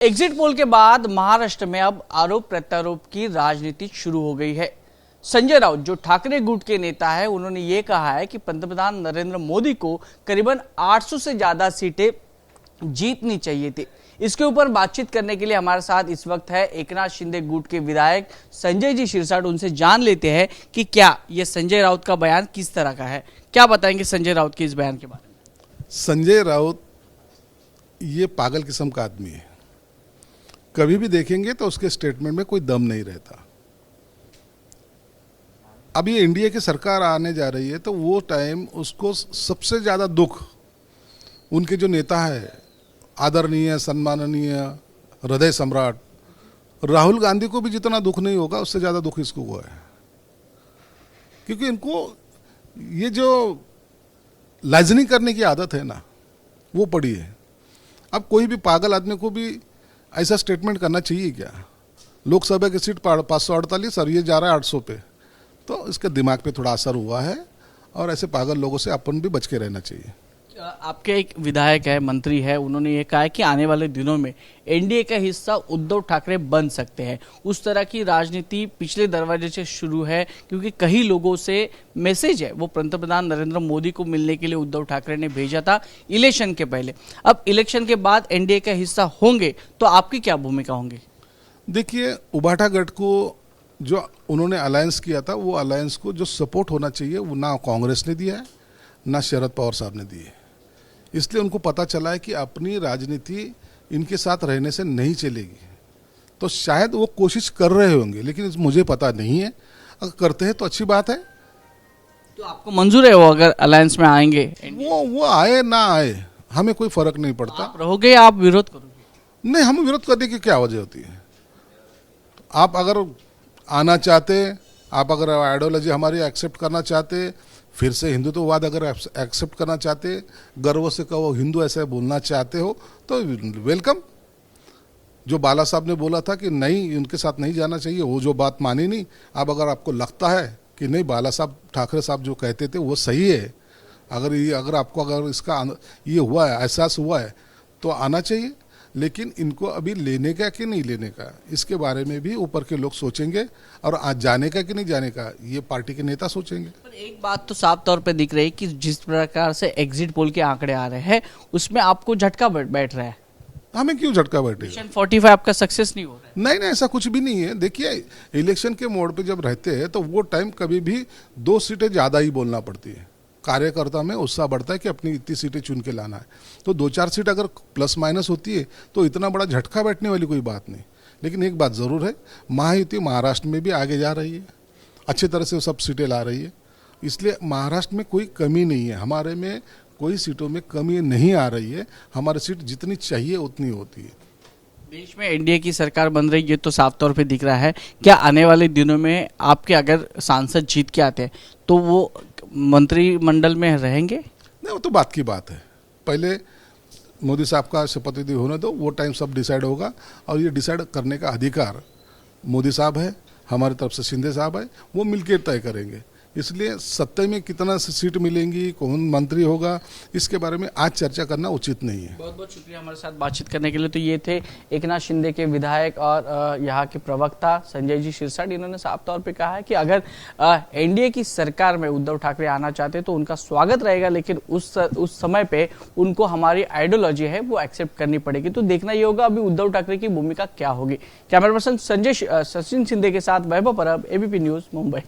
Exit poll के बाद महाराष्ट्र में अब आरोप प्रत्यारोप की राजनीति शुरू हो गई है। संजय राउत जो ठाकरे गुट के नेता है, उन्होंने ये कहा है कि पंतप्रधान नरेंद्र मोदी को करीबन 800 से ज्यादा सीटें जीतनी चाहिए थी। इसके ऊपर बातचीत करने के लिए हमारे साथ इस वक्त है एकनाथ शिंदे गुट के विधायक संजय जी शिरसाट। उनसे जान लेते हैं कि क्या ये संजय राउत का बयान किस तरह का है। क्या बताएंगे संजय राउत के इस बयान के बारे में? संजय राउत ये पागल किस्म का आदमी है। कभी भी देखेंगे तो उसके स्टेटमेंट में कोई दम नहीं रहता। अब ये इंडिया की सरकार आने जा रही है तो वो टाइम उसको सबसे ज़्यादा दुख उनके जो नेता है, आदरणीय सम्माननीय हृदय सम्राट राहुल गांधी को भी जितना दुख नहीं होगा उससे ज़्यादा दुख इसको हुआ है। क्योंकि इनको ये जो लाइजनिंग करने की आदत है ना, वो पड़ी है। अब कोई भी पागल आदमी को भी ऐसा स्टेटमेंट करना चाहिए क्या? लोकसभा की सीट 548 और ये जा रहा है 800 पे, तो इसके दिमाग पे थोड़ा असर हुआ है और ऐसे पागल लोगों से अपन भी बच के रहना चाहिए। आपके एक विधायक है, मंत्री है, उन्होंने ये कहा है कि आने वाले दिनों में एनडीए का हिस्सा उद्धव ठाकरे बन सकते हैं। उस तरह की राजनीति पिछले दरवाजे से शुरू है, क्योंकि कई लोगों से मैसेज है वो पंतप्रधान नरेंद्र मोदी को मिलने के लिए उद्धव ठाकरे ने भेजा था इलेक्शन के पहले। अब इलेक्शन के बाद एनडीए का हिस्सा होंगे तो आपकी क्या भूमिका होंगी? देखिए, उबाटा गठ को जो उन्होंने अलायंस किया था, वो अलायंस को जो सपोर्ट होना चाहिए वो ना कांग्रेस ने दिया है ना शरद पवार साहब ने दी है। इसलिए उनको पता चला है कि अपनी राजनीति इनके साथ रहने से नहीं चलेगी, तो शायद वो कोशिश कर रहे होंगे, लेकिन मुझे पता नहीं है। अगर करते हैं तो अच्छी बात है। तो आपको मंजूर है वो अगर अलायंस में आएंगे? वो आए ना आए हमें कोई फर्क नहीं पड़ता। आप रहोगे या आप विरोध करोगे? नहीं, हम विरोध करने की क्या वजह होती है? आप अगर आना चाहते, आप अगर आइडियोलॉजी हमारी एक्सेप्ट करना चाहते, फिर से हिंदुत्ववाद अगर एक्सेप्ट करना चाहते, गर्व से कहो हिंदू ऐसे बोलना चाहते हो तो वेलकम। जो बाला साहब ने बोला था कि नहीं, उनके साथ नहीं जाना चाहिए, वो जो बात मानी नहीं। अब अगर आपको लगता है कि नहीं, बाला साहब ठाकरे साहब जो कहते थे वो सही है, अगर आपको अगर इसका ये हुआ है, एहसास हुआ है, तो आना चाहिए। लेकिन इनको अभी लेने का कि नहीं लेने का, इसके बारे में भी ऊपर के लोग सोचेंगे, और आज जाने का कि नहीं जाने का ये पार्टी के नेता सोचेंगे। पर एक बात तो साफ तौर पे दिख रही है कि जिस प्रकार से एग्जिट पोल के आंकड़े आ रहे हैं उसमें आपको झटका बैठ रहा है। हमें क्यों झटका बैठेगा? 45 आपका सक्सेस नहीं हो रहा है। नहीं, ऐसा कुछ भी नहीं है। देखिए, इलेक्शन के मोड पे जब रहते हैं तो वो टाइम कभी भी 2 सीटें ज़्यादा ही बोलना पड़ती है। कार्यकर्ता में उत्साह बढ़ता है कि अपनी इतनी सीटें चुन के लाना है, तो 2-4 सीट अगर प्लस माइनस होती है तो इतना बड़ा झटका बैठने वाली कोई बात नहीं। लेकिन एक बात ज़रूर है, महायुति महाराष्ट्र में भी आगे जा रही है, अच्छी तरह से सब सीटें ला रही है। इसलिए महाराष्ट्र में कोई कमी नहीं है, हमारे में कोई सीटों में कमी नहीं आ रही है। हमारी सीट जितनी चाहिए उतनी होती है। देश में एनडीए की सरकार बन रही है तो साफ तौर पे दिख रहा है। क्या आने वाले दिनों में आपके अगर सांसद जीत के आते हैं तो वो मंत्रिमंडल में रहेंगे? नहीं, वो तो बात की बात है। पहले मोदी साहब का शपथ विधि होने दो, वो टाइम सब डिसाइड होगा। और ये डिसाइड करने का अधिकार मोदी साहब है, हमारी तरफ से शिंदे साहब है, वो मिलकर तय करेंगे। इसलिए सत्ता में कितना सीट मिलेंगी, कौन मंत्री होगा, इसके बारे में आज चर्चा करना उचित नहीं है। बहुत बहुत शुक्रिया हमारे साथ बातचीत करने के लिए। तो ये थे एकनाथ शिंदे के विधायक और यहाँ के प्रवक्ता संजय जी शिरसाट। इन्होंने साफ तौर पे कहा है कि अगर एनडीए की सरकार में उद्धव ठाकरे आना चाहते तो उनका स्वागत रहेगा, लेकिन उस समय पे उनको हमारी आइडियोलॉजी है वो एक्सेप्ट करनी पड़ेगी। तो देखना ये होगा अभी उद्धव ठाकरे की भूमिका क्या होगी। कैमरा पर्सन सचिन शिंदे के साथ वैभव परब, एबीपी न्यूज, मुंबई।